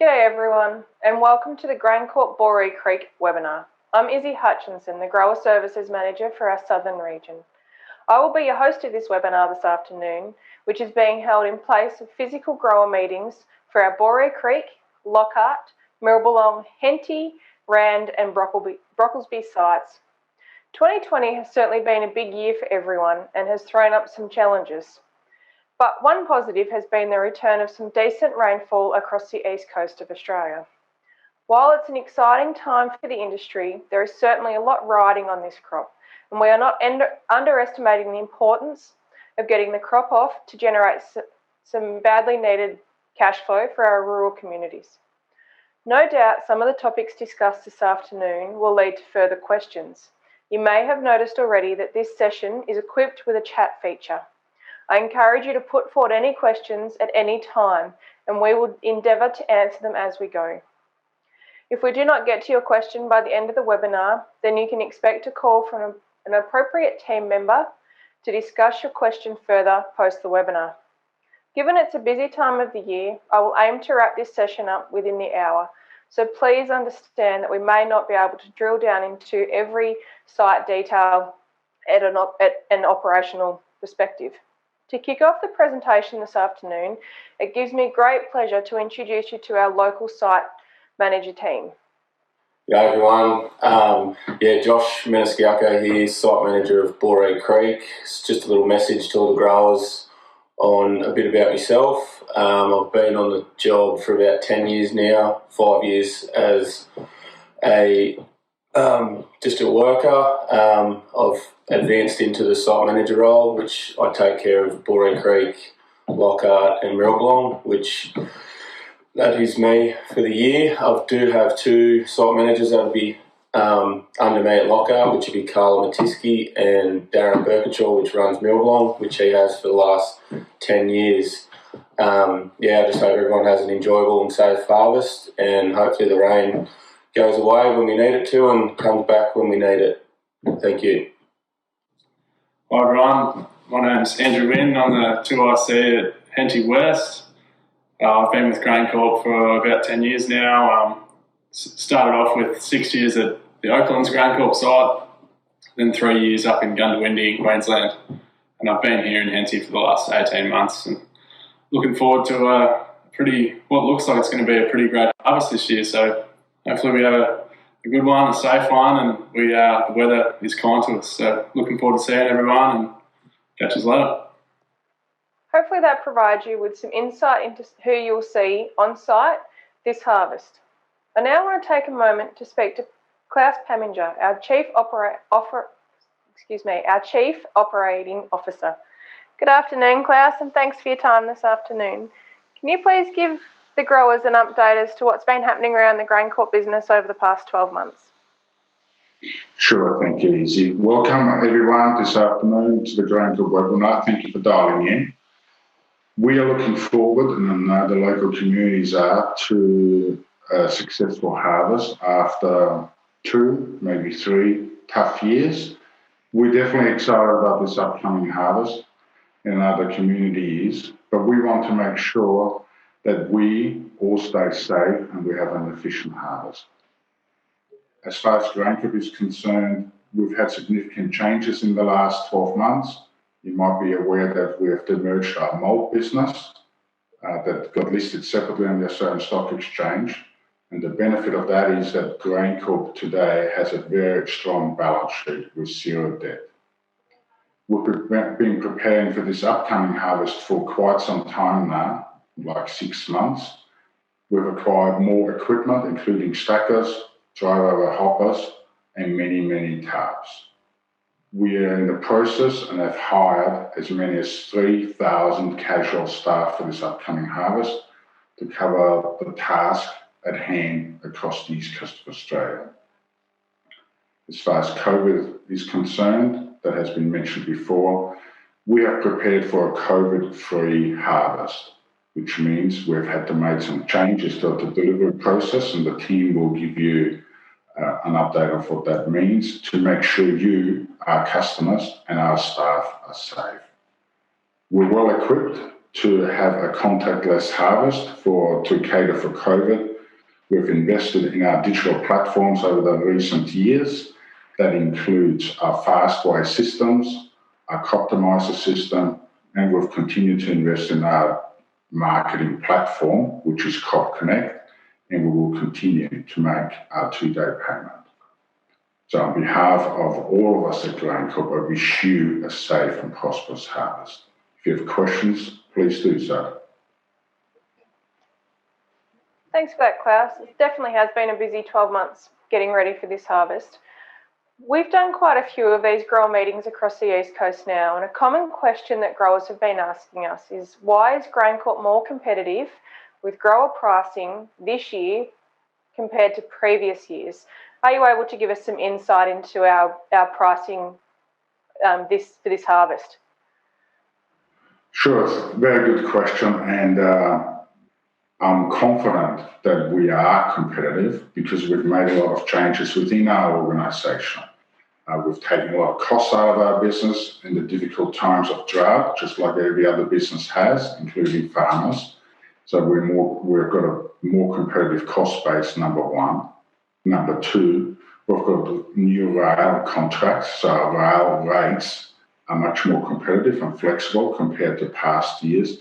G'day everyone, and welcome to the GrainCorp Boree Creek webinar. I'm Izzy Hutchinson, the Grower Services Manager for our Southern region. I will be your host of this webinar this afternoon, which is being held in place of physical grower meetings for our Boree Creek, Lockhart, Mirrabulong, Henty, Rand and Brocklesby sites. 2020 has certainly been a big year for everyone and has thrown up some challenges. But one positive has been the return of some decent rainfall across the east coast of Australia. While it's an exciting time for the industry, there is certainly a lot riding on this crop, and we are not underestimating the importance of getting the crop off to generate some badly needed cash flow for our rural communities. No doubt some of the topics discussed this afternoon will lead to further questions. You may have noticed already that this session is equipped with a chat feature. I encourage you to put forward any questions at any time, and we will endeavour to answer them as we go. If we do not get to your question by the end of the webinar, then you can expect a call from an appropriate team member to discuss your question further post the webinar. Given it's a busy time of the year, I will aim to wrap this session up within the hour, so please understand that we may not be able to drill down into every site detail at an operational perspective. To kick off the presentation this afternoon, it gives me great pleasure to introduce you to our local site manager team. Hey everyone, Josh Meneskiako here, site manager of Boree Creek. It's just a little message to all the growers on a bit about myself. I've been on the job for about 10 years now, 5 years as just a worker. I've advanced into the site manager role, which I take care of Boree Creek, Lockhart and Mirrabulong, which that is me for the year. I do have two site managers that will be under me at Lockhart, which would be Carla Matiski and Darren Birkinshaw, which runs Mirrabulong, which he has for the last 10 years. I just hope everyone has an enjoyable and safe harvest, and hopefully the rain goes away when we need it to and comes back when we need it. Thank you. Hi everyone, my name's Andrew Wynn. I'm the 2IC at Henty West. I've been with GrainCorp for about 10 years now. Started off with 6 years at the Oaklands GrainCorp site, then 3 years up in Gundawindi in Queensland. And I've been here in Henty for the last 18 months and looking forward to what looks like it's going to be a pretty great harvest this year. So hopefully we have a good one, a safe one, and the weather is kind to us. So looking forward to seeing everyone and catch us later. Hopefully that provides you with some insight into who you'll see on site this harvest. I now want to take a moment to speak to Klaus Paminger, our Chief Operating Officer. Good afternoon, Klaus, and thanks for your time this afternoon. Can you please give the growers an update as to what's been happening around the GrainCorp business over the past 12 months? Sure, thank you, Izzy. Welcome everyone this afternoon to the GrainCorp webinar. Thank you for dialing in. We are looking forward, and I know the local communities are, to a successful harvest after 2, maybe 3 tough years. We're definitely excited about this upcoming harvest, and other communities, but we want to make sure that we all stay safe and we have an efficient harvest. As far as GrainCorp is concerned, we've had significant changes in the last 12 months. You might be aware that we have demerged our malt business that got listed separately on the Australian Stock Exchange. And the benefit of that is that GrainCorp today has a very strong balance sheet with 0 debt. We've been preparing for this upcoming harvest for quite some time now, like 6 months. We've acquired more equipment, including stackers, dry-over hoppers, and many, many tarps. We are in the process and have hired as many as 3,000 casual staff for this upcoming harvest to cover the task at hand across the east coast of Australia. As far as COVID is concerned, that has been mentioned before, we have prepared for a COVID-free harvest, which means we've had to make some changes to the delivery process, and the team will give you an update of what that means to make sure you, our customers, and our staff are safe. We're well equipped to have a contactless harvest to cater for COVID, We've invested in our digital platforms over the recent years. That includes our Fastway systems, our Coptimizer system, and we've continued to invest in our marketing platform, which is Crop Connect, and we will continue to make our 2-day payment. So on behalf of all of us at GrainCorp, I wish you a safe and prosperous harvest. If you have questions, please do so. Thanks for that, Klaus. It definitely has been a busy 12 months getting ready for this harvest. We've done quite a few of these grower meetings across the East Coast now, and a common question that growers have been asking us is, why is GrainCorp more competitive with grower pricing this year compared to previous years? Are you able to give us some insight into our pricing for this harvest? Sure, it's a very good question, and I'm confident that we are competitive because we've made a lot of changes within our organisation. We've taken a lot of costs out of our business in the difficult times of drought, just like every other business has, including farmers. So we've got a more competitive cost base, number one. Number two, we've got new rail contracts, so our rail rates are much more competitive and flexible compared to past years.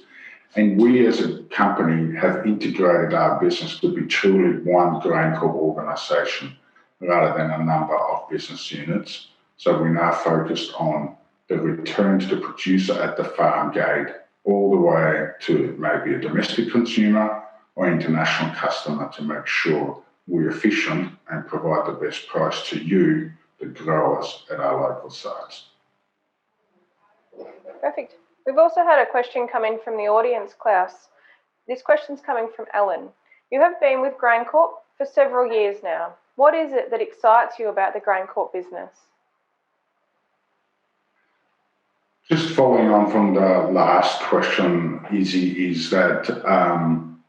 And we as a company have integrated our business to be truly one GrainCorp organisation rather than a number of business units. So we're now focused on the return to the producer at the farm gate, all the way to maybe a domestic consumer or international customer, to make sure we're efficient and provide the best price to you, the growers at our local sites. Perfect. We've also had a question come in from the audience, Klaus. This question's coming from Ellen. You have been with GrainCorp for several years now. What is it that excites you about the GrainCorp business? Just following on from the last question, Izzy, is that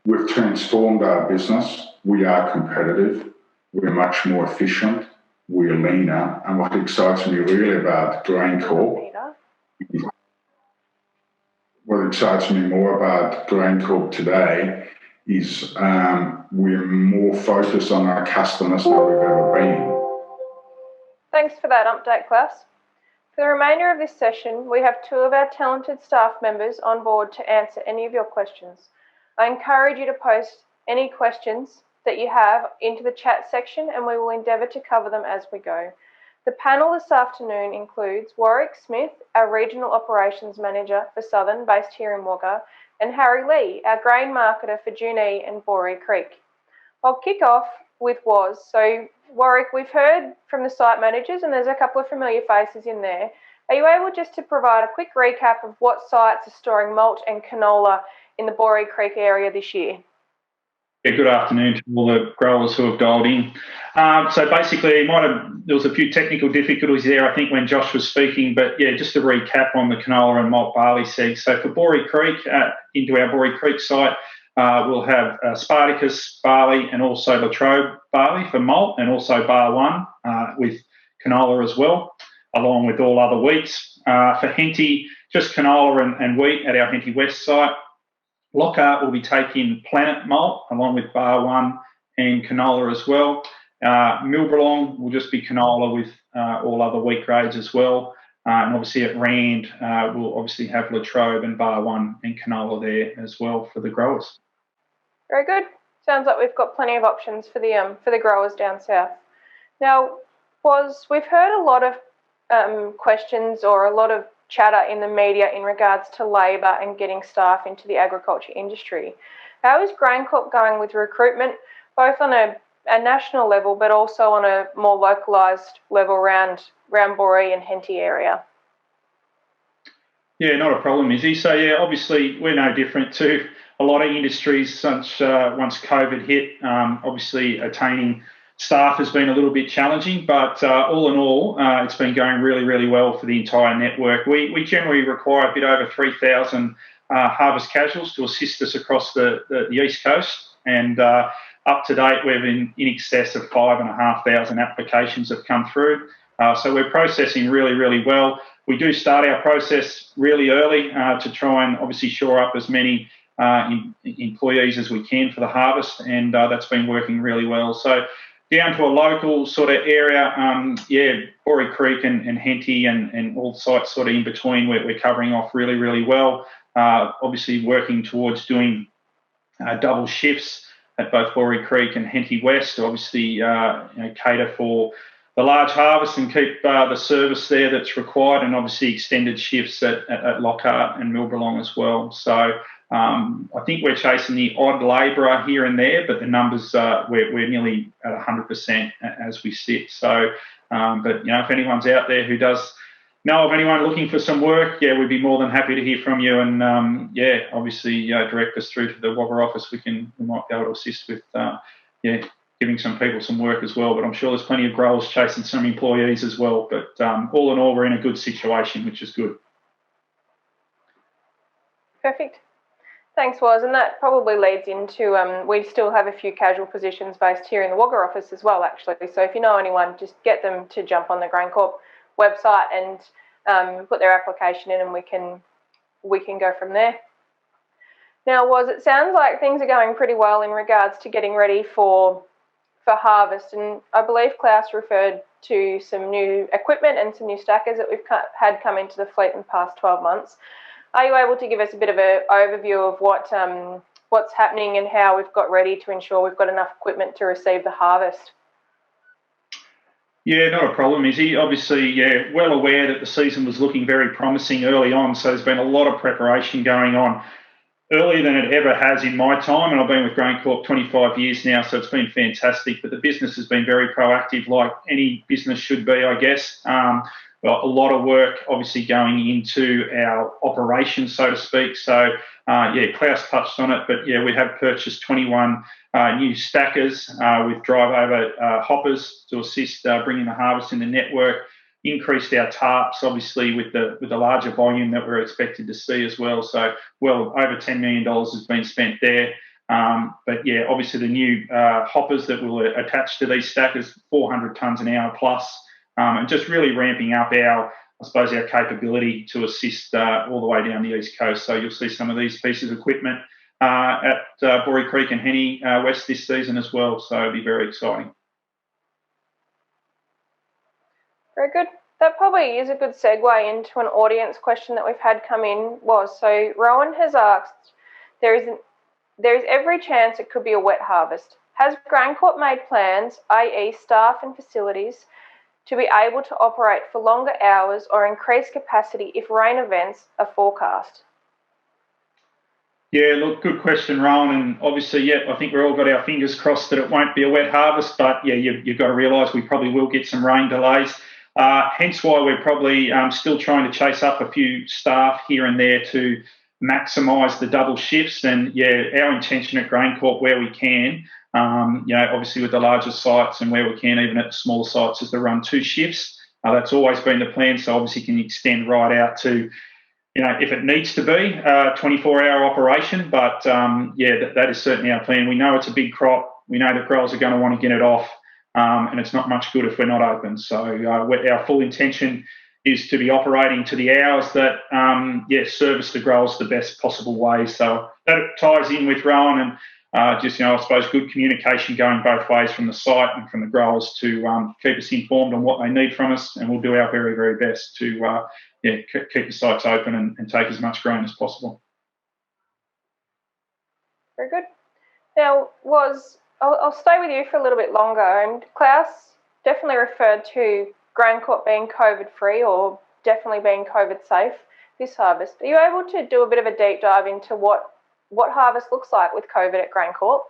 we've transformed our business. We are competitive. We're much more efficient. We're leaner. And what excites me really about GrainCorp, what excites me more about GrainCorp today is we're more focused on our customers than we've ever been. Thanks for that update, Klaus. For the remainder of this session, we have two of our talented staff members on board to answer any of your questions. I encourage you to post any questions that you have into the chat section, and we will endeavour to cover them as we go. The panel this afternoon includes Warwick Smith, our Regional Operations Manager for Southern, based here in Wagga, and Harry Lee, our Grain Marketer for Junee and Boree Creek. I'll kick off with Woz. So, Warwick, we've heard from the site managers, and there's a couple of familiar faces in there. Are you able just to provide a quick recap of what sites are storing malt and canola in the Boree Creek area this year? Yeah, good afternoon to all the growers who have dialed in. So basically, there was a few technical difficulties there, I think, when Josh was speaking. But yeah, just to recap on the canola and malt barley seeds. So for Boree Creek, into our Boree Creek site, we'll have Spartacus barley and also Latrobe barley for malt, and also Bar 1 with canola as well, along with all other wheats. For Henty, just canola and wheat at our Henty West site. Lockhart will be taking Planet Malt along with Bar 1 and canola as well. Milberlong will just be canola with all other wheat grades as well. And obviously at Rand, we'll obviously have Latrobe and Bar 1 and canola there as well for the growers. Very good. Sounds like we've got plenty of options for the growers down south. Now, we've heard a lot of questions or a lot of chatter in the media in regards to labour and getting staff into the agriculture industry. How is GrainCorp going with recruitment, both on a national level but also on a more localised level around Boree and Henty area? Yeah, not a problem, Izzy. So yeah, obviously we're no different to a lot of industries since once COVID hit. Obviously attaining staff has been a little bit challenging, but all in all, it's been going really, really well for the entire network. We generally require a bit over 3,000 harvest casuals to assist us across the East Coast, and up to date, we've in excess of 5,500 applications have come through. So we're processing really, really well. We do start our process really early to try and obviously shore up as many employees as we can for the harvest, and that's been working really well. So down to a local sort of area, Boree Creek and Henty and all sites sort of in between, we're covering off really, really well. Obviously working towards doing double shifts at both Boree Creek and Henty West, obviously cater for the large harvest and keep the service there that's required, and obviously extended shifts at Lockhart and Milbralong as well. So I think we're chasing the odd labourer here and there, but the numbers, we're nearly at 100% as we sit. So, but if anyone's out there who does know of anyone looking for some work, we'd be more than happy to hear from you. And obviously direct us through to the Wagga office. We might be able to assist with giving some people some work as well. But I'm sure there's plenty of growers chasing some employees as well. But all in all, we're in a good situation, which is good. Perfect. Thanks, Woz. And that probably leads into, we still have a few casual positions based here in the Wagga office as well, actually. So if you know anyone, just get them to jump on the GrainCorp website and put their application in, and we can go from there. Now, Woz, it sounds like things are going pretty well in regards to getting ready for harvest, and I believe Klaus referred to some new equipment and some new stackers that we've had come into the fleet in the past 12 months. Are you able to give us a bit of an overview of what's happening and how we've got ready to ensure we've got enough equipment to receive the harvest? Yeah, not a problem, Izzy. Obviously, well aware that the season was looking very promising early on, so there's been a lot of preparation going on, earlier than it ever has in my time, and I've been with GrainCorp 25 years now, so it's been fantastic. But the business has been very proactive, like any business should be, I guess. Well, a lot of work obviously going into our operations, so to speak. So, Klaus touched on it, but we have purchased 21 new stackers with drive-over hoppers to assist bringing the harvest in the network. Increased our tarps, obviously, with the larger volume that we're expected to see as well. So, well over $10 million has been spent there. But obviously the new hoppers that will attach to these stackers, 400 tonnes an hour plus. And just really ramping up our capability to assist all the way down the East Coast. So you'll see some of these pieces of equipment at Boree Creek and Henty West this season as well. So it'll be very exciting. Very good. That probably is a good segue into an audience question that we've had come in. So Rowan has asked, there is every chance it could be a wet harvest. Has GrainCorp made plans, i.e. staff and facilities, to be able to operate for longer hours or increase capacity if rain events are forecast? Yeah, look, good question, Rowan. And obviously, I think we've all got our fingers crossed that it won't be a wet harvest. But you've got to realise we probably will get some rain delays. Hence why we're probably still trying to chase up a few staff here and there to maximise the double shifts. And our intention at GrainCorp, where we can, obviously with the larger sites and where we can, even at the smaller sites, is to run 2 shifts. That's always been the plan. So obviously can extend right out to, if it needs to be, 24-hour operation. But that is certainly our plan. We know it's a big crop. We know that growers are going to want to get it off. And it's not much good if we're not open. So our full intention is to be operating to the hours that, service the growers the best possible way. So that ties in with Rowan and I suppose good communication going both ways from the site and from the growers to keep us informed on what they need from us, and we'll do our very, very best to keep the sites open and take as much grain as possible. Very good. Now, I'll stay with you for a little bit longer. And Klaus definitely referred to GrainCorp being COVID-free or definitely being COVID-safe this harvest. Are you able to do a bit of a deep dive into what harvest looks like with COVID at GrainCorp?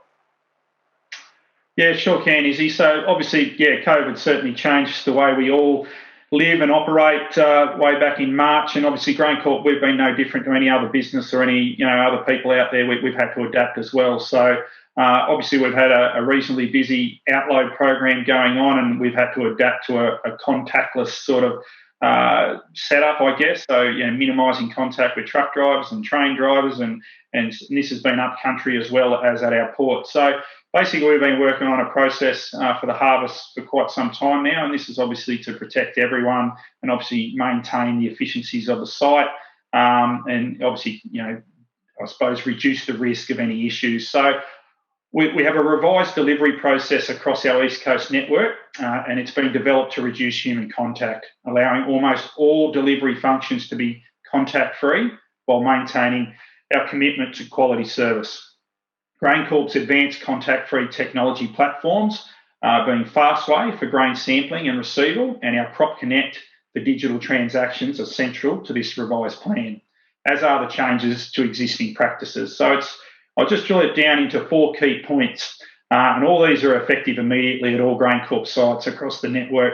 Yeah, sure can, Izzy. So obviously, COVID certainly changed the way we all live and operate way back in March. And obviously GrainCorp, we've been no different to any other business or any other people out there. We've had to adapt as well. So obviously we've had a reasonably busy outload program going on, and we've had to adapt to a contactless sort of setup, I guess. So minimising contact with truck drivers and train drivers, and this has been up country as well as at our port. So basically we've been working on a process for the harvest for quite some time now, and this is obviously to protect everyone and obviously maintain the efficiencies of the site. And obviously, I suppose, reduce the risk of any issues. So we have a revised delivery process across our East Coast network, and it's been developed to reduce human contact, allowing almost all delivery functions to be contact-free while maintaining our commitment to quality service. GrainCorp's advanced contact-free technology platforms, being Fastway for grain sampling and receival, and our Crop Connect for digital transactions, are central to this revised plan, as are the changes to existing practices. So I'll just drill it down into 4 key points, and all these are effective immediately at all GrainCorp sites across the network.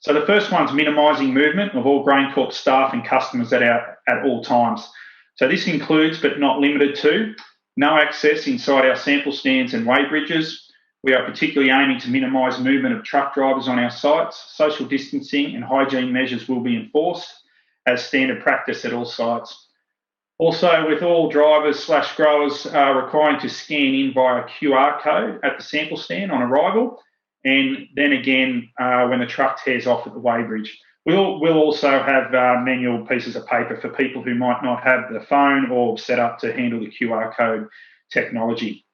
So the first one's minimising movement of all GrainCorp staff and customers at all times. So this includes, but not limited to, no access inside our sample stands and weigh bridges. We are particularly aiming to minimise movement of truck drivers on our sites. Social distancing and hygiene measures will be enforced as standard practice at all sites. Also, with all drivers/growers requiring to scan in via QR code at the sample stand on arrival, and then again when the truck tears off at the weigh bridge. We'll also have manual pieces of paper for people who might not have the phone or set up to handle the QR code technology.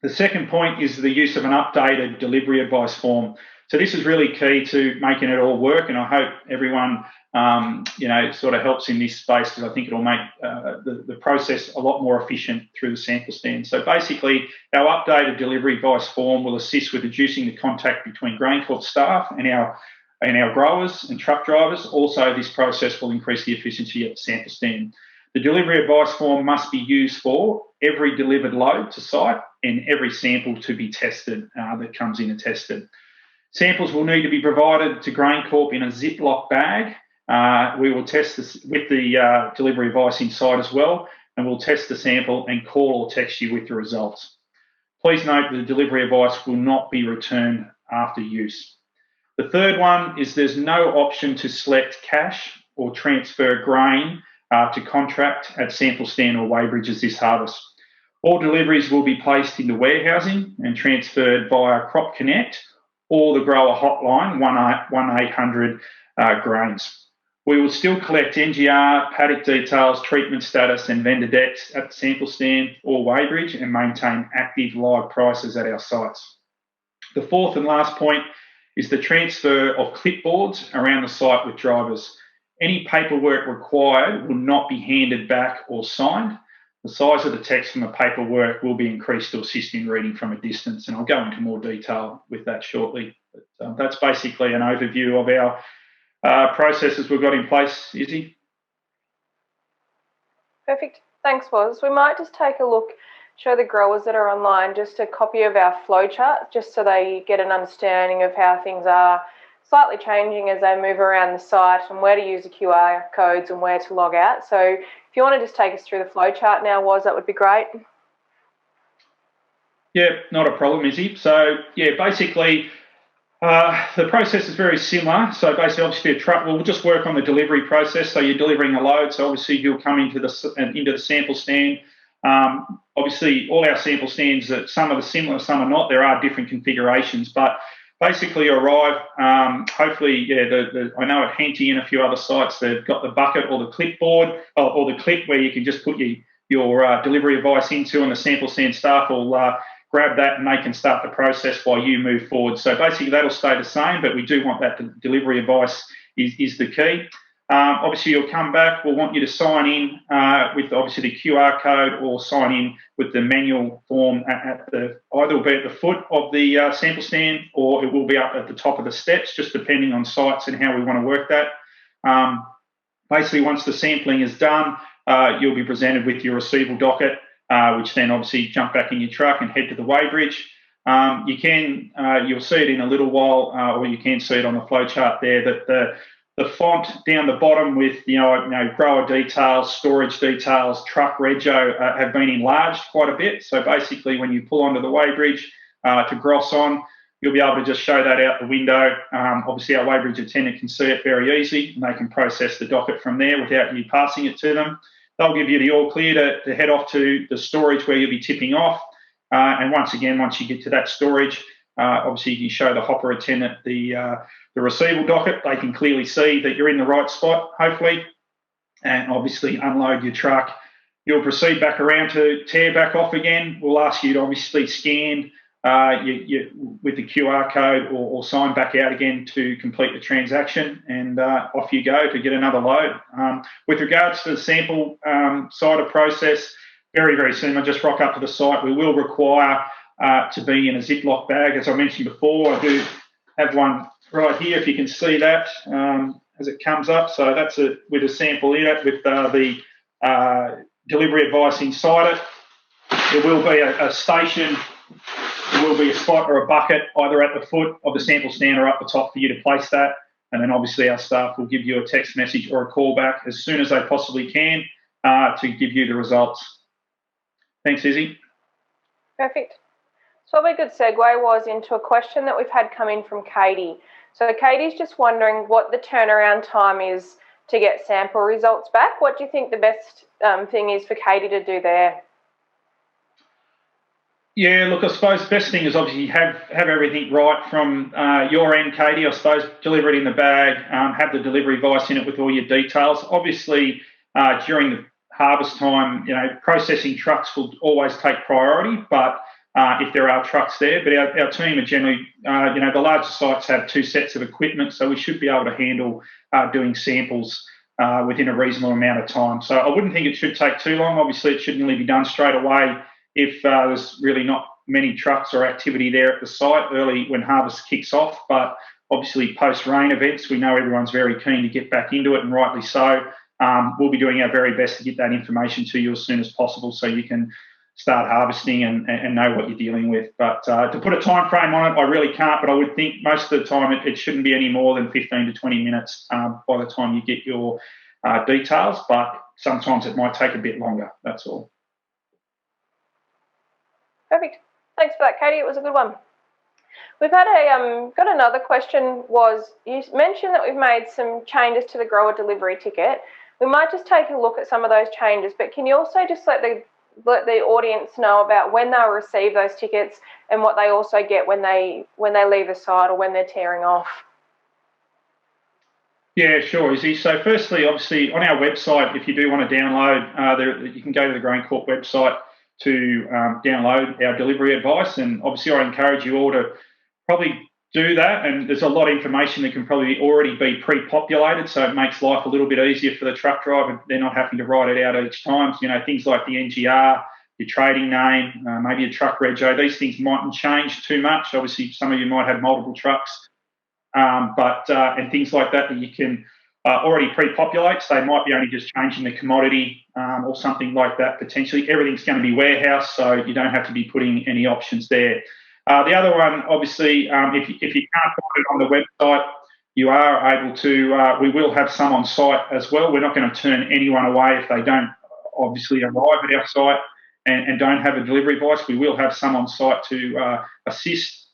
The second point is the use of an updated delivery advice form. So this is really key to making it all work, and I hope everyone sort of helps in this space, because I think it'll make the process a lot more efficient through the sample stand. So basically, our updated delivery advice form will assist with reducing the contact between GrainCorp staff and our growers and truck drivers. Also, this process will increase the efficiency at the sample stand. The delivery advice form must be used for every delivered load to site and every sample to be tested that comes in and tested. Samples will need to be provided to GrainCorp in a Ziploc bag. We will test this with the delivery advice inside as well, and we'll test the sample and call or text you with the results. Please note that the delivery advice will not be returned after use. The third one is there's no option to select cash or transfer grain to contract at sample stand or weigh bridges this harvest. All deliveries will be placed into warehousing and transferred via Crop Connect or the grower hotline 1-800 grains. We will still collect NGR, paddock details, treatment status and vendor debts at the sample stand or weigh bridge and maintain active live prices at our sites. The fourth and last point is the transfer of clipboards around the site with drivers. Any paperwork required will not be handed back or signed. The size of the text from the paperwork will be increased to assist in reading from a distance, and I'll go into more detail with that shortly. But that's basically an overview of our processes we've got in place, Izzy. Perfect. Thanks, Woz. We might just take a look, show the growers that are online just a copy of our flowchart, just so they get an understanding of how things are slightly changing as they move around the site and where to use the QR codes and where to log out. So if you want to just take us through the flowchart now, Woz, that would be great. Yeah, not a problem, Izzy. So yeah, basically the process is very similar. So basically, obviously, a truck will just work on the delivery process. So you're delivering a load. So obviously, you'll come into the sample stand. Obviously, all our sample stands, some are similar, some are not. There are different configurations, but basically you arrive. Hopefully, I know at Henty and a few other sites, they've got the bucket or the clipboard or the clip where you can just put your delivery advice into, and the sample stand staff will grab that and they can start the process while you move forward. So basically that'll stay the same, but we do want that delivery advice is the key. Obviously you'll come back, we'll want you to sign in with obviously the QR code or sign in with the manual form either will be at the foot of the sample stand or it will be up at the top of the steps, just depending on sites and how we want to work that. Basically once the sampling is done, you'll be presented with your receival docket, which then obviously jump back in your truck and head to the weigh bridge. You'll see it in a little while, or you can see it on the flowchart there, that the font down the bottom with grower details, storage details, truck rego have been enlarged quite a bit. So basically, when you pull onto the weigh bridge to gross on, you'll be able to just show that out the window. Obviously, our weigh bridge attendant can see it very easy, and they can process the docket from there without you passing it to them. They'll give you the all clear to head off to the storage where you'll be tipping off. And once you get to that storage, obviously you show the hopper attendant the receival docket. They can clearly see that you're in the right spot, hopefully, and obviously unload your truck You'll proceed back around to tear back off again. We'll ask you to obviously scan with the QR code or sign back out again to complete the transaction, and off you go to get another load. With regards to the sample side of process, very, very soon, I just rock up to the site. We will require to be in a Ziploc bag. As I mentioned before, I do have one right here, if you can see that as it comes up. So that's with a sample in it with the delivery advice inside it. There will be a station, there will be a spot or a bucket either at the foot of the sample stand or up the top for you to place that. And then obviously our staff will give you a text message or a call back as soon as they possibly can to give you the results. Thanks, Izzy. Perfect. So a good segue was into a question that we've had come in from Katie. So Katie's just wondering what the turnaround time is to get sample results back. What do you think the best thing is for Katie to do there? Yeah, look, I suppose the best thing is obviously have everything right from your end, Katie. I suppose deliver it in the bag, have the delivery advice in it with all your details. Obviously, during the harvest time, processing trucks will always take priority, but if there are trucks there. But our team are generally, the larger sites have 2 sets of equipment, so we should be able to handle doing samples within a reasonable amount of time. So I wouldn't think it should take too long. Obviously, it shouldn't really be done straight away if there's really not many trucks or activity there at the site early when harvest kicks off. But obviously, post-rain events, we know everyone's very keen to get back into it, and rightly so. We'll be doing our very best to get that information to you as soon as possible so you can start harvesting and know what you're dealing with. But to put a time frame on it, I really can't, but I would think most of the time it shouldn't be any more than 15 to 20 minutes by the time you get your details, but sometimes it might take a bit longer, that's all. Perfect. Thanks for that, Katie. It was a good one. We've had got another question. You mentioned that we've made some changes to the grower delivery ticket. We might just take a look at some of those changes, but can you also just let the audience know about when they'll receive those tickets and what they also get when they leave the site or when they're tearing off? Yeah, sure, Izzy. So firstly, obviously, on our website, if you do want to download, you can go to the GrainCorp website to download our delivery advice. And obviously, I encourage you all to probably do that. And there's a lot of information that can probably already be pre-populated, so it makes life a little bit easier for the truck driver. They're not having to write it out each time. So, things like the NGR, your trading name, maybe a truck rego. These things mightn't change too much. Obviously, some of you might have multiple trucks, and things like that you can already pre-populate. So they might be only just changing the commodity or something like that potentially. Everything's going to be warehouse, so you don't have to be putting any options there. The other one, obviously, if you can't find it on the website, you are able to, we will have some on site as well. We're not going to turn anyone away if they don't obviously arrive at our site and don't have a delivery advice. We will have some on site to assist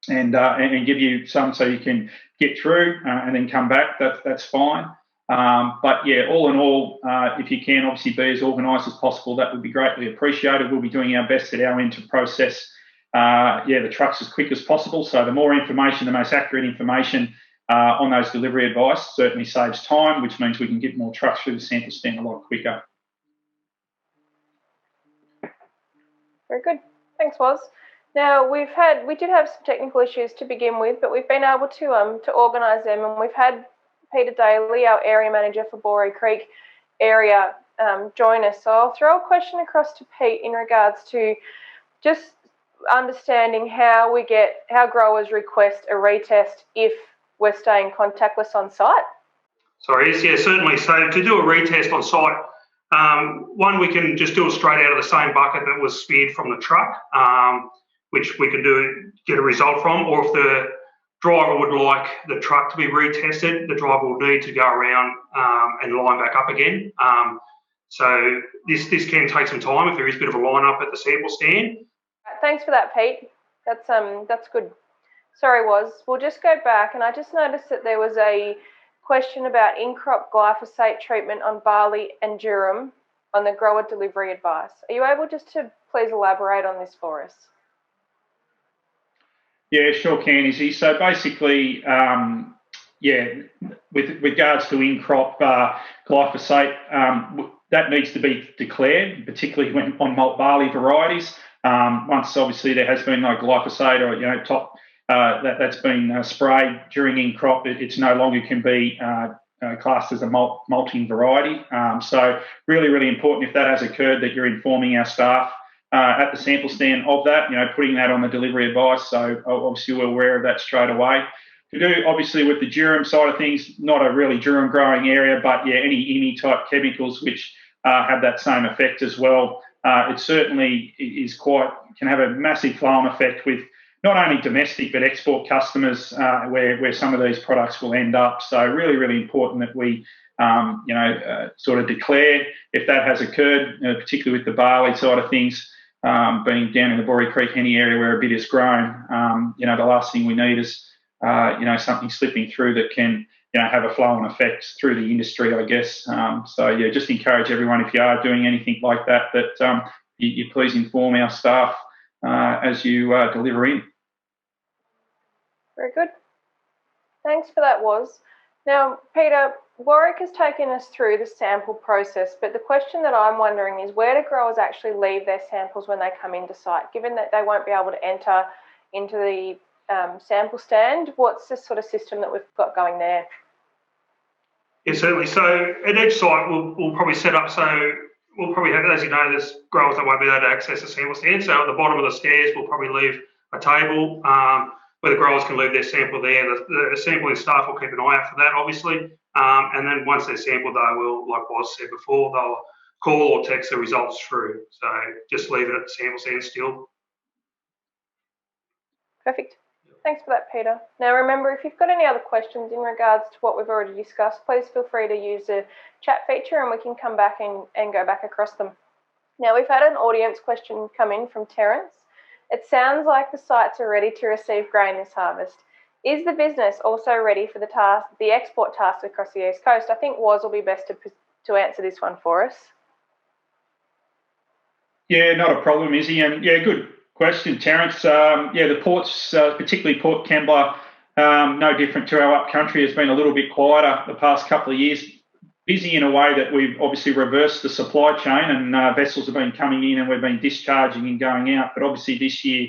and give you some so you can get through and then come back. That's fine. But yeah, all in all, if you can obviously be as organised as possible, that would be greatly appreciated. We'll be doing our best at our end to process the trucks as quick as possible. So the more information, the most accurate information on those delivery advice certainly saves time, which means we can get more trucks through the sample stand a lot quicker. Very good. Thanks, Woz. Now we did have some technical issues to begin with, but we've been able to organise them, and we've had Peter Daly, our area manager for Boree Creek area, join us. So I'll throw a question across to Pete in regards to just understanding how growers request a retest if we're staying contactless on site. Sorry, yeah, certainly. So to do a retest on site, one, we can just do it straight out of the same bucket that was speared from the truck, which we can get a result from, or if the driver would like the truck to be retested, the driver will need to go around and line back up again. So this can take some time if there is a bit of a line up at the sample stand. Thanks for that, Pete. That's good. Sorry, Woz. We'll just go back, and I just noticed that there was a question about in-crop glyphosate treatment on barley and durum on the grower delivery advice. Are you able just to please elaborate on this for us? Yeah, sure can, Izzy. So basically, the with regards to in-crop glyphosate, that needs to be declared, particularly when on malt barley varieties. Once obviously there has been no glyphosate or that's been sprayed during in-crop, it's no longer can be classed as a malting variety. So really, really important if that has occurred that you're informing our staff at the sample stand of that, putting that on the delivery advice. So obviously we're aware of that straight away. To do obviously with the durum side of things, not a really durum growing area, but yeah, any IMI type chemicals which have that same effect as well. It certainly can have a massive flow-on effect with not only domestic but export customers where some of these products will end up. So really, really important that we sort of declare if that has occurred, particularly with the barley side of things, being down in the Boree Creek, any area where a bit is grown. The last thing we need is something slipping through that can have a flow-on effect through the industry, I guess. Just encourage everyone, if you are doing anything like that, that you please inform our staff as you deliver in. Very good. Thanks for that, Woz. Now, Peter, Warwick has taken us through the sample process, but the question that I'm wondering is where do growers actually leave their samples when they come into site? Given that they won't be able to enter into the sample stand, what's the sort of system that we've got going there? Yeah, certainly. So at each site, we'll probably set up so we'll probably have, as you know, there's growers that won't be able to access the sample stand. So at the bottom of the stairs, we'll probably leave a table where the growers can leave their sample there. The sampling staff will keep an eye out for that, obviously. And then once they're sampled, they will, like Woz said before, they'll call or text the results through. So just leave it at the sample stand still. Perfect. Thanks for that, Peter. Now remember, if you've got any other questions in regards to what we've already discussed, please feel free to use the chat feature and we can come back and go back across them. Now we've had an audience question come in from Terence. It sounds like the sites are ready to receive grain this harvest. Is the business also ready for the export task across the East Coast? I think Woz will be best to answer this one for us. Yeah, not a problem, Izzy. And yeah, good question, Terence. The ports, particularly Port Kembla, no different to our upcountry, has been a little bit quieter the past couple of years. Busy in a way that we've obviously reversed the supply chain and vessels have been coming in and we've been discharging and going out. But obviously this year,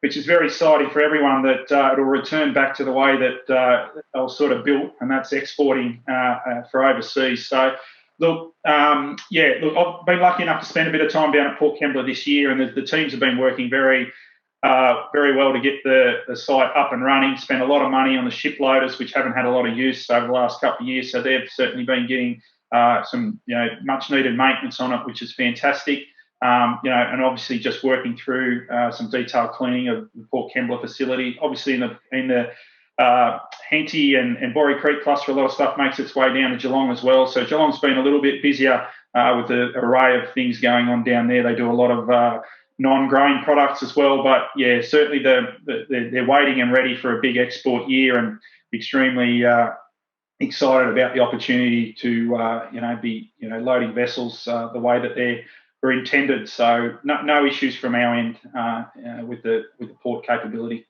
which is very exciting for everyone, that it'll return back to the way that they were sort of built, and that's exporting for overseas. So, I've been lucky enough to spend a bit of time down at Port Kembla this year, and the teams have been working very well to get the site up and running. Spent a lot of money on the ship loaders, which haven't had a lot of use over the last couple of years. So they've certainly been getting some much needed maintenance on it, which is fantastic. And obviously just working through some detailed cleaning of the Port Kembla facility. Obviously in the Henty and Boree Creek cluster, a lot of stuff makes its way down to Geelong as well. So Geelong's been a little bit busier with an array of things going on down there. They do a lot of non-grain products as well. But yeah, certainly they're waiting and ready for a big export year, and extremely excited about the opportunity to be loading vessels the way that they were intended. So no issues from our end with the port capability.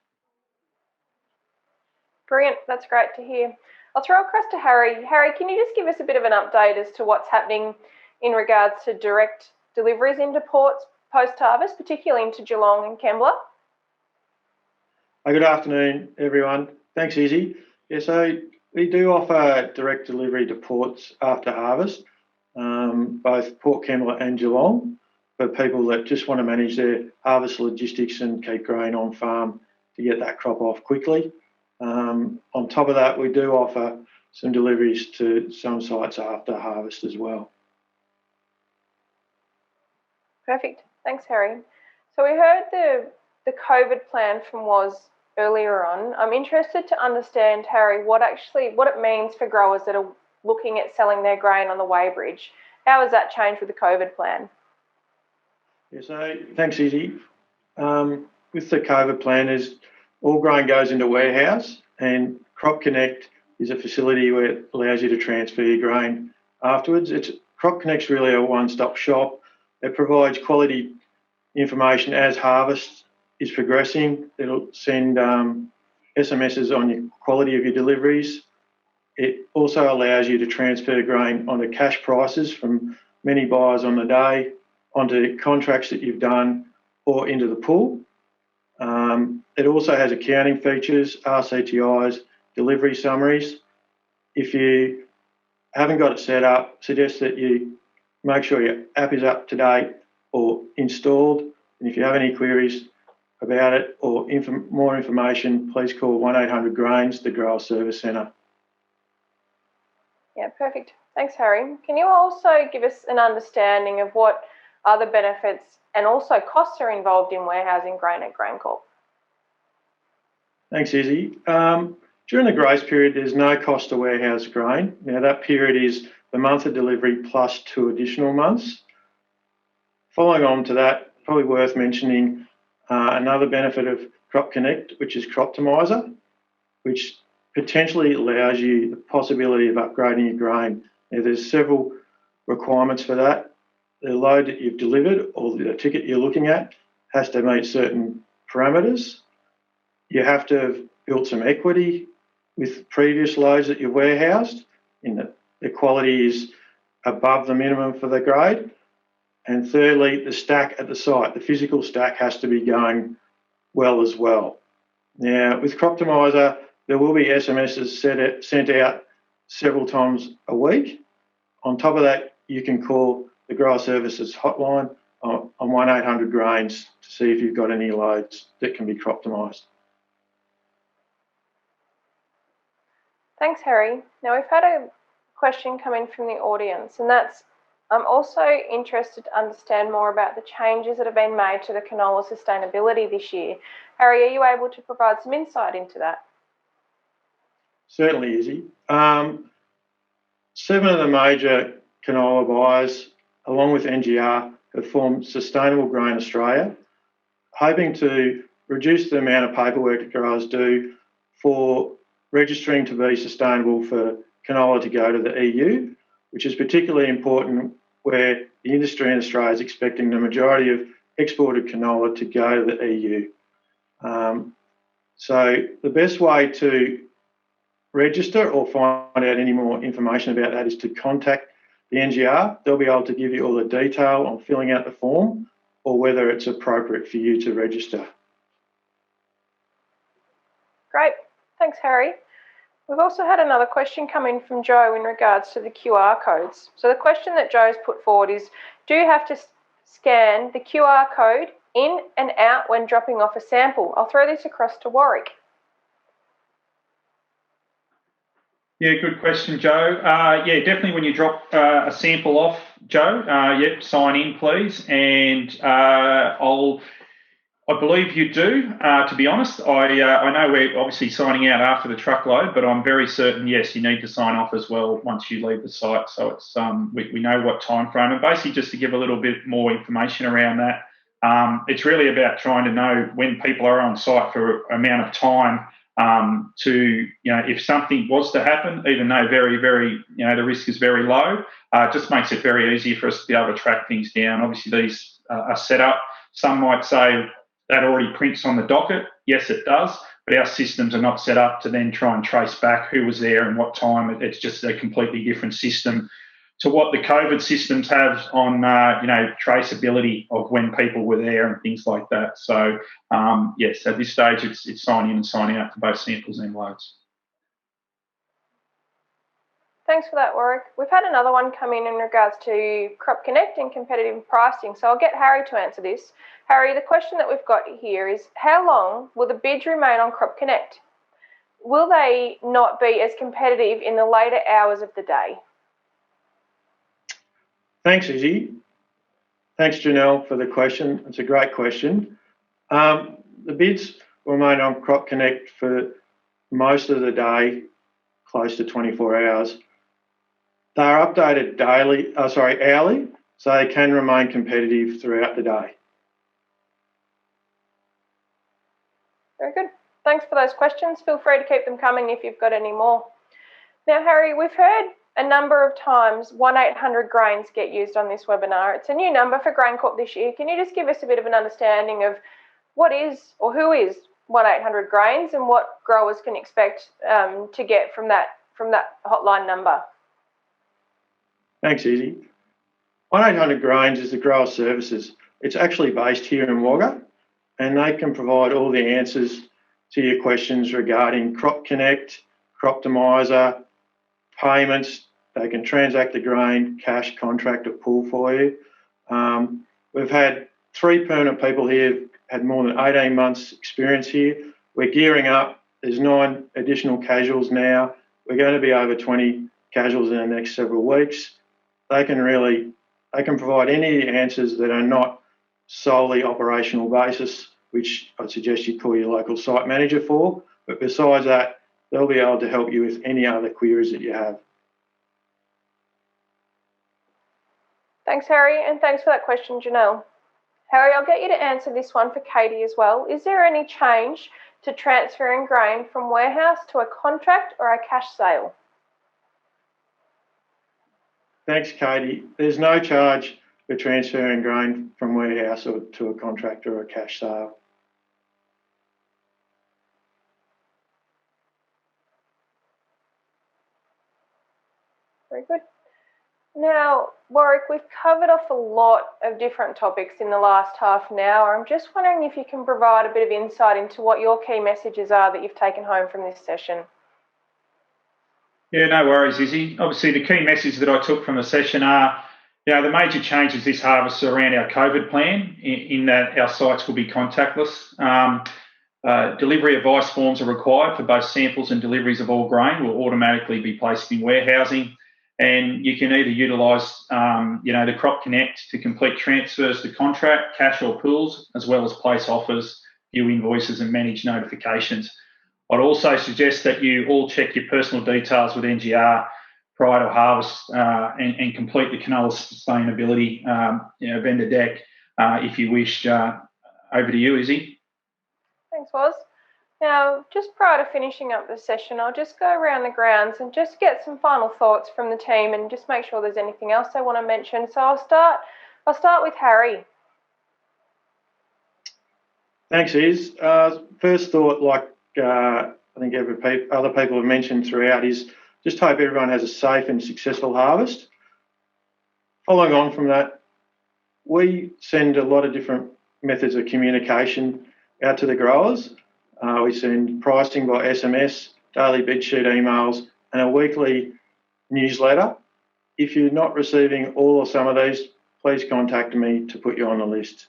Brilliant. That's great to hear. I'll throw across to Harry. Harry, can you just give us a bit of an update as to what's happening in regards to direct deliveries into ports post-harvest, particularly into Geelong and Kembla? Good afternoon, everyone. Thanks, Izzy. Yeah, so we do offer direct delivery to ports after harvest, both Port Kembla and Geelong, for people that just want to manage their harvest logistics and keep grain on farm to get that crop off quickly. On top of that, we do offer some deliveries to some sites after harvest as well. Perfect. Thanks, Harry. So we heard the COVID plan from Woz earlier on. I'm interested to understand, Harry, what it means for growers that are looking at selling their grain on the weighbridge. How has that changed with the COVID plan? Yeah, so thanks, Izzy. With the COVID plan, all grain goes into warehouse, and Crop Connect is a facility where it allows you to transfer your grain afterwards. Crop Connect's really a one-stop shop. It provides quality information as harvest is progressing. It'll send SMSs on your quality of your deliveries. It also allows you to transfer grain onto cash prices from many buyers on the day, onto contracts that you've done, or into the pool. It also has accounting features, RCTIs, delivery summaries. If you haven't got it set up, suggest that you make sure your app is up to date or installed. And if you have any queries about it or more information, please call 1-800-GRAINS, the Grower Service Centre. Yeah, perfect. Thanks, Harry. Can you also give us an understanding of what other benefits and also costs are involved in warehousing grain at GrainCorp? Thanks, Izzy. During the grace period, there's no cost to warehouse grain. Now, that period is the month of delivery plus 2 additional months. Following on to that, probably worth mentioning another benefit of Crop Connect, which is Croptimizer, which potentially allows you the possibility of upgrading your grain. Now, there's several requirements for that. The load that you've delivered or the ticket you're looking at has to meet certain parameters. You have to have built some equity with previous loads that you've warehoused in that the quality is above the minimum for the grade. And thirdly, the stack at the site, the physical stack has to be going well as well. Now, with Croptimizer, there will be SMSs sent out several times a week. On top of that, you can call the Grower Services hotline on 1-800-GRAINS to see if you've got any loads that can be Croptimised. Thanks, Harry. Now, we've had a question come in from the audience, and that's, I'm also interested to understand more about the changes that have been made to the canola sustainability this year. Harry, are you able to provide some insight into that? Certainly, Izzy. 7 of the major canola buyers, along with NGR, have formed Sustainable Grain Australia, hoping to reduce the amount of paperwork that growers do for registering to be sustainable for canola to go to the EU, which is particularly important where the industry in Australia is expecting the majority of exported canola to go to the EU. So the best way to register or find out any more information about that is to contact the NGR. They'll be able to give you all the detail on filling out the form or whether it's appropriate for you to register. Great. Thanks, Harry. We've also had another question come in from Joe in regards to the QR codes. So the question that Joe's put forward is, do you have to scan the QR code in and out when dropping off a sample? I'll throw this across to Warwick. Yeah, good question, Joe. Yeah, definitely when you drop a sample off, Joe, yep, sign in, please. And I believe you do, to be honest. I know we're obviously signing out after the truckload, but I'm very certain, yes, you need to sign off as well once you leave the site. So it's we know what time frame. And basically just to give a little bit more information around that, it's really about trying to know when people are on site for an amount of time to, if something was to happen, even though very, very, the risk is very low, it just makes it very easy for us to be able to track things down. Obviously, these are set up. Some might say that already prints on the docket. Yes, it does, but our systems are not set up to then try and trace back who was there and what time. It's just a completely different system to what the COVID systems have on, traceability of when people were there and things like that. So, yes, at this stage, it's sign in and sign out for both samples and loads. Thanks for that, Warwick. We've had another one come in regards to Crop Connect and competitive pricing. So I'll get Harry to answer this. Harry, the question that we've got here is, how long will the bids remain on Crop Connect? Will they not be as competitive in the later hours of the day? Thanks, Izzy. Thanks, Janelle, for the question. It's a great question. The bids will remain on Crop Connect for most of the day, close to 24 hours. They are updated hourly, so they can remain competitive throughout the day. Very good. Thanks for those questions. Feel free to keep them coming if you've got any more. Now, Harry, we've heard a number of times 1-800-GRAINS get used on this webinar. It's a new number for GrainCorp this year. Can you just give us a bit of an understanding of what is or who is 1-800-GRAINS and what growers can expect to get from from that hotline number? Thanks, Izzy. 1800 Grains is the grower services. It's actually based here in Wagga, and they can provide all the answers to your questions regarding Crop Connect, Crop Optimiser, payments. They can transact the grain, cash, contract, or pull for you. We've had 3 permanent people here, had more than 18 months experience here. We're gearing up. There's 9 additional casuals now. We're going to be over 20 casuals in the next several weeks. They can provide any answers that are not solely operational basis, which I'd suggest you call your local site manager for. But besides that, they'll be able to help you with any other queries that you have. Thanks, Harry, and thanks for that question, Janelle. Harry, I'll get you to answer this one for Katie as well. Is there any change to transferring grain from warehouse to a contract or a cash sale? Thanks, Katie. There's no charge for transferring grain from warehouse or to a contract or a cash sale. Very good. Now, Warwick, we've covered off a lot of different topics in the last half an hour. I'm just wondering if you can provide a bit of insight into what your key messages are that you've taken home from this session. Yeah, no worries, Izzy. Obviously, the key message that I took from the session are, the major changes this harvest are around our COVID plan, in that our sites will be contactless. Delivery advice forms are required for both samples and deliveries of all grain will automatically be placed in warehousing. And you can either utilise, the Crop Connect to complete transfers to contract, cash or pools, as well as place offers, view invoices and manage notifications. I'd also suggest that you all check your personal details with NGR prior to harvest and complete the canola sustainability vendor deck if you wish. Over to you, Izzy. Thanks, Woz. Now, just prior to finishing up the session, I'll just go around the grounds and just get some final thoughts from the team and just make sure there's anything else they want to mention. So I'll start with Harry. Thanks, Iz. First thought, like I think other people have mentioned throughout, is just hope everyone has a safe and successful harvest. Following on from that, we send a lot of different methods of communication out to the growers. We send pricing by SMS, daily bid sheet emails, and a weekly newsletter. If you're not receiving all or some of these, please contact me to put you on the list.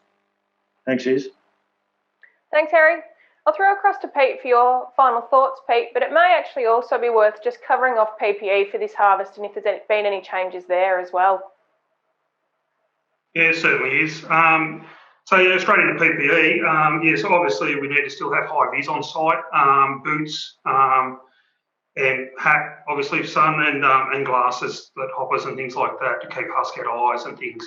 Thanks, Iz. Thanks, Harry. I'll throw across to Pete for your final thoughts, Pete, but it may actually also be worth just covering off PPE for this harvest and if there's been any changes there as well. Yeah, it certainly is. So yeah, straight into PPE. Yes, obviously we need to still have high vis on site, boots, and hat, obviously sun and glasses, that hoppers and things like that to keep husk out eyes and things.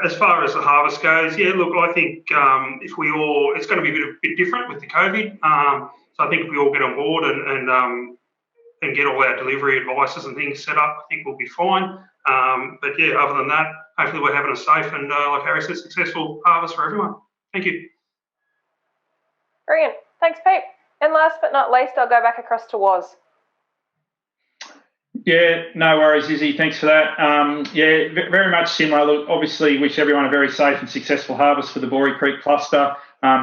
As far as the harvest goes, yeah, look, I think it's going to be a bit different with the COVID. So I think if we all get on board and get all our delivery advices and things set up, I think we'll be fine. But yeah, other than that, hopefully we're having a safe and, like Harry said, successful harvest for everyone. Thank you. Brilliant. Thanks, Pete. And last but not least, I'll go back across to Woz. Yeah, no worries, Izzy. Thanks for that. Very much similar. Look, obviously, wish everyone a very safe and successful harvest for the Boree Creek cluster.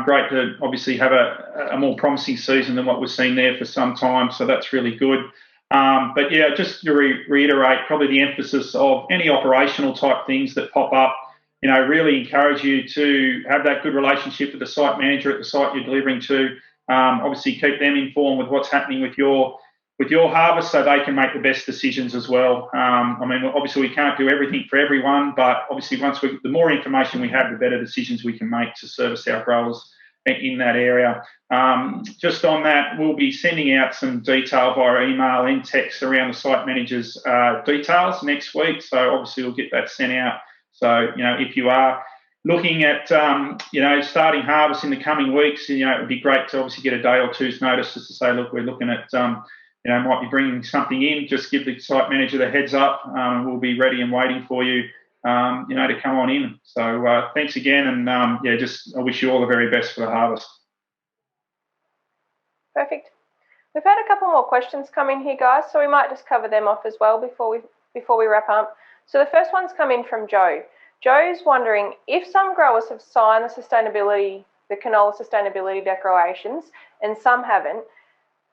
Great to obviously have a more promising season than what we've seen there for some time, so that's really good. But yeah, just to reiterate, probably the emphasis of any operational type things that pop up, really encourage you to have that good relationship with the site manager at the site you're delivering to. Obviously, keep them informed with what's happening with your harvest so they can make the best decisions as well. Obviously we can't do everything for everyone, but obviously the more information we have, the better decisions we can make to service our growers in that area. Just on that, we'll be sending out some detail via email and text around the site manager's details next week. So obviously we'll get that sent out. So, if you are looking at, starting harvest in the coming weeks, it would be great to obviously get a day or two's notice just to say, look, we're looking at, might be bringing something in. Just give the site manager the heads up. We'll be ready and waiting for you, to come on in. So thanks again. And I wish you all the very best for the harvest. Perfect. We've had a couple more questions come in here, guys, so we might just cover them off as well before we wrap up. So the first one's come in from Joe. Joe's wondering if some growers have signed the canola sustainability declarations and some haven't,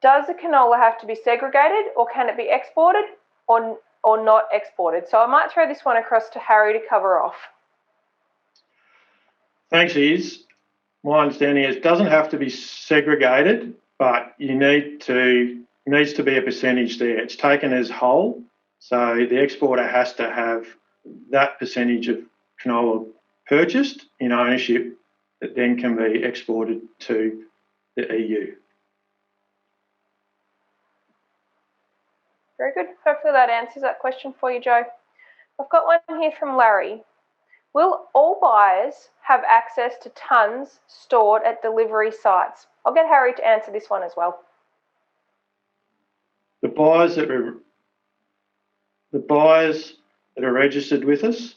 does the canola have to be segregated or can it be exported or not exported? So I might throw this one across to Harry to cover off. Thanks, Iz. My understanding is it doesn't have to be segregated, but needs to be a percentage there. It's taken as whole, so the exporter has to have that percentage of canola purchased in ownership that then can be exported to the EU. Very good. Hopefully that answers that question for you, Joe. I've got one here from Larry. Will all buyers have access to tonnes stored at delivery sites? I'll get Harry to answer this one as well. The buyers that are registered with us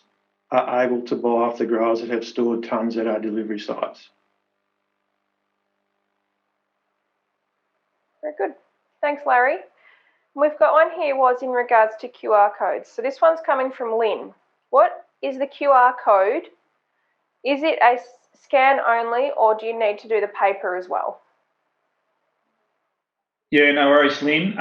are able to buy off the growers that have stored tonnes at our delivery sites. Very good. Thanks, Larry. We've got one here was in regards to QR codes. So this one's coming from Lynn. What is the QR code? Is it a scan only or do you need to do the paper as well? Yeah, no worries, Lynn.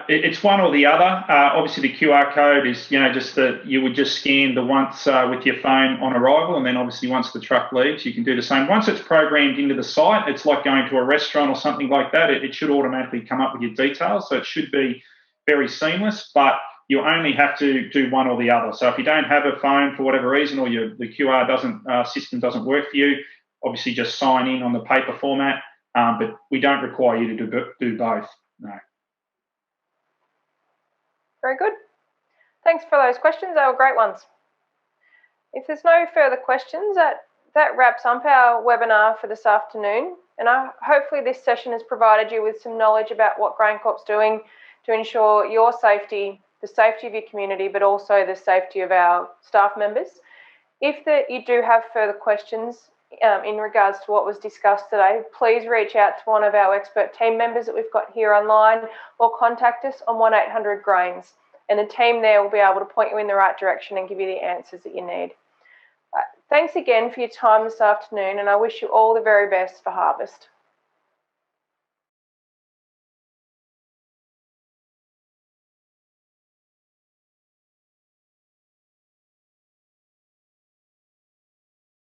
It's one or the other. Obviously, the QR code is, just that you would just scan the once with your phone on arrival, and then obviously once the truck leaves, you can do the same. Once it's programmed into the site, it's like going to a restaurant or something like that. It should automatically come up with your details, so it should be very seamless, but you only have to do one or the other. So if you don't have a phone for whatever reason, or the QR system doesn't work for you, obviously just sign in on the paper format. But we don't require you to do both, no. Very good. Thanks for those questions. They were great ones. If there's no further questions, that wraps up our webinar for this afternoon. And hopefully this session has provided you with some knowledge about what GrainCorp's doing to ensure your safety, the safety of your community, but also the safety of our staff members. If you do have further questions, in regards to what was discussed today, please reach out to one of our expert team members that we've got here online or contact us on 1800 Grains and the team there will be able to point you in the right direction and give you the answers that you need. Thanks again for your time this afternoon and I wish you all the very best for harvest.